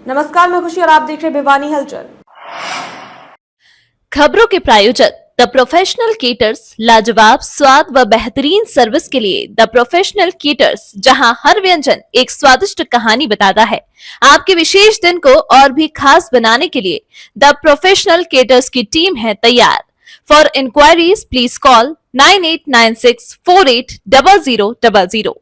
नमस्कार, मैं खुशी और आप देख रहे भिवानी हलचल। खबरों के प्रायोजक द प्रोफेशनल केटर्स, लाजवाब स्वाद व बेहतरीन सर्विस के लिए द प्रोफेशनल केटर्स, जहां हर व्यंजन एक स्वादिष्ट कहानी बताता है। आपके विशेष दिन को और भी खास बनाने के लिए द प्रोफेशनल केटर्स की टीम है तैयार। For enquiries please call 9896480000।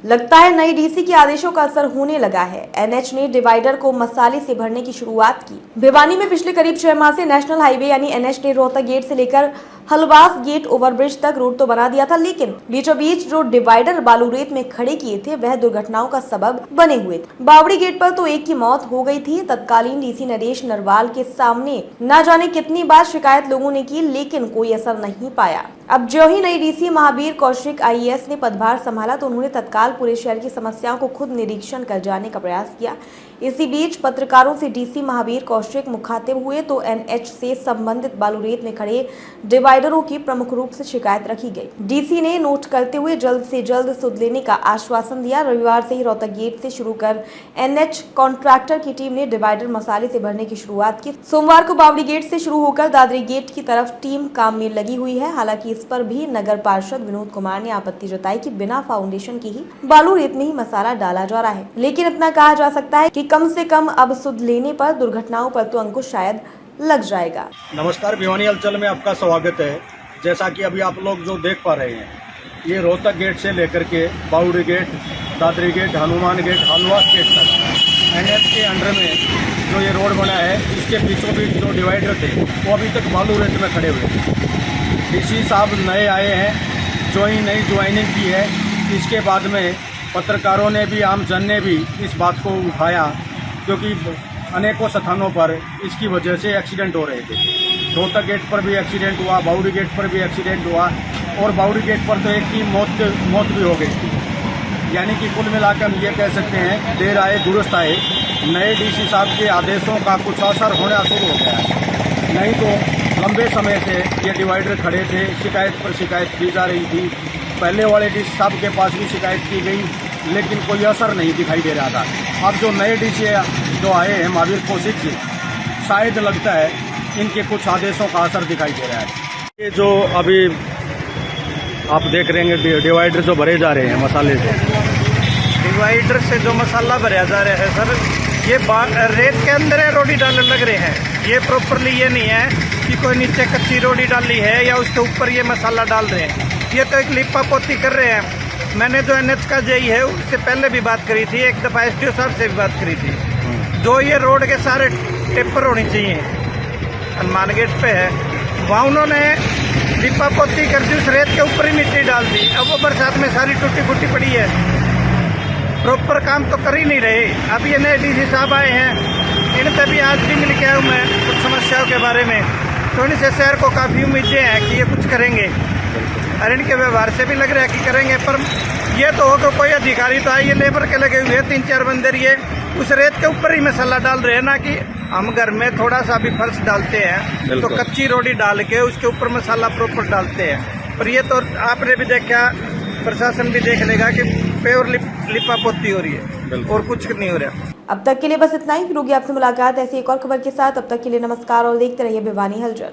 लगता है नई डीसी के आदेशों का असर होने लगा है। एनएच ने डिवाइडर को मसाले से भरने की शुरुआत की। भिवानी में पिछले करीब 6 माह से नेशनल हाईवे यानी एनएच ने रोहतक गेट से लेकर हलवास गेट ओवरब्रिज तक रोड तो बना दिया था, लेकिन बीचों बीच जो डिवाइडर बालू रेत में खड़े किए थे वह दुर्घटनाओं का सबब बने हुए थे। बावड़ी गेट पर तो एक की मौत हो गई थी। तत्कालीन डीसी नरेश नरवाल के सामने न जाने कितनी बार शिकायत लोगों ने की, लेकिन कोई असर नहीं पाया। अब जो ही नई डीसी महावीर कौशिक आईएएस ने पदभार संभाला तो उन्होंने तत्काल पूरे शहर की समस्याओं को खुद निरीक्षण कर जाने का प्रयास किया। इसी बीच पत्रकारों से डीसी महावीर कौशिक मुखातिब हुए तो एनएच से संबंधित बालूरेत में खड़े डिवाइडरों की प्रमुख रूप से शिकायत रखी गई। डीसी ने नोट करते हुए जल्द से जल्द सुध लेने का आश्वासन दिया। रविवार से ही रोहतक गेट से शुरू कर एनएच कॉन्ट्रैक्टर की टीम ने डिवाइडर मसाले से भरने की शुरुआत की। सोमवार को बावड़ी गेट से शुरू होकर दादरी गेट की तरफ टीम काम में लगी हुई है। हालांकि इस पर भी नगर पार्षद विनोद कुमार ने आपत्ति जताई कि बिना फाउंडेशन के ही बालू रेत में ही मसाला डाला जा रहा है, लेकिन इतना कहा जा सकता है कि कम से कम अब सुध लेने पर दुर्घटनाओं पर तो अंकुश शायद लग जाएगा। नमस्कार, भिवानी हलचल में आपका स्वागत है। जैसा कि अभी आप लोग जो देख पा रहे हैं, ये रोहतक गेट से लेकर के Bawdi gate, Dadri gate, Hanuman gate, Halwas gate तक एनएच के अंडर में जो ये रोड बना है, इसके बीचों बीच जो डिवाइडर थे वो अभी तक बालू रेत में खड़े हुए थे। डीसी साहब नए आए हैं, जो ही नई ज्वाइनिंग की है, इसके बाद में पत्रकारों ने भी, आम जन ने भी इस बात को उठाया, क्योंकि अनेकों स्थानों पर इसकी वजह से एक्सीडेंट हो रहे थे। रोहतक गेट पर भी एक्सीडेंट हुआ, बावड़ी गेट पर भी एक्सीडेंट हुआ और बावड़ी गेट पर तो एक की मौत भी हो गई। यानी कि कुल मिलाकर हम ये कह सकते हैं, देर आए दुरुस्त आए। नए डीसी साहब के आदेशों का कुछ असर होना शुरू हो गया है। नहीं तो लंबे समय से ये डिवाइडर खड़े थे, शिकायत पर शिकायत की जा रही थी। पहले वाले डीसी साहब के पास भी शिकायत की गई, लेकिन कोई असर नहीं दिखाई दे रहा था। अब जो नए डीसी जो आए हैं महावीर कौशिक जी, शायद लगता है इनके कुछ आदेशों का असर दिखाई दे रहा है। ये जो अभी आप देख रहे हैं डिवाइडर जो भरे जा रहे हैं मसाले से, डिवाइडर से जो मसाला भरा जा रहा है सर, ये रेत के अंदर है रोडी डालने लग रहे हैं। ये प्रॉपरली ये नहीं है कि कोई नीचे कच्ची रोडी डाली है या उसके ऊपर ये मसाला डाल रहे हैं। ये तो एक लिपा पोती कर रहे हैं। मैंने जो एनएच का जेई है उससे पहले भी बात करी थी, एक दफ़ा एसडीओ साहब से भी बात करी थी। जो ये रोड के सारे टेपर होनी चाहिए, हनुमान गेट पे है, वहाँ उन्होंने लिपा पोती कर दी, उस रेत के ऊपर ही मिट्टी डाल दी। अब वो बरसात में सारी टूटी फूटी पड़ी है, प्रॉपर काम तो कर ही नहीं रहे। अब ये नए डीसी साहब आए हैं, इनसे भी आज भी मिल के आया हूँ मैं कुछ समस्याओं के बारे में, तो इनसे शहर को काफ़ी उम्मीदें हैं कि ये कुछ करेंगे और इनके व्यवहार से भी लग रहा है कि करेंगे। पर ये तो होगा, कोई अधिकारी तो आइए लेबर के लगे हुए 3-4 बंदे ये उस रेत के ऊपर ही मसाला डाल रहे हैं, ना कि हम घर में थोड़ा सा भी फर्श डालते हैं तो कच्ची रोटी डाल के उसके ऊपर मसाला प्रॉपर डालते हैं। पर ये तो आपने भी देखा, प्रशासन भी देख लेगा कि प्योर लिपा पोती हो रही है और कुछ नहीं हो रहा। अब तक के लिए बस इतना ही। फिर होगी आपसे मुलाकात ऐसी एक और खबर के साथ। अब तक के लिए नमस्कार और देखते रहिए भिवानी हलचल।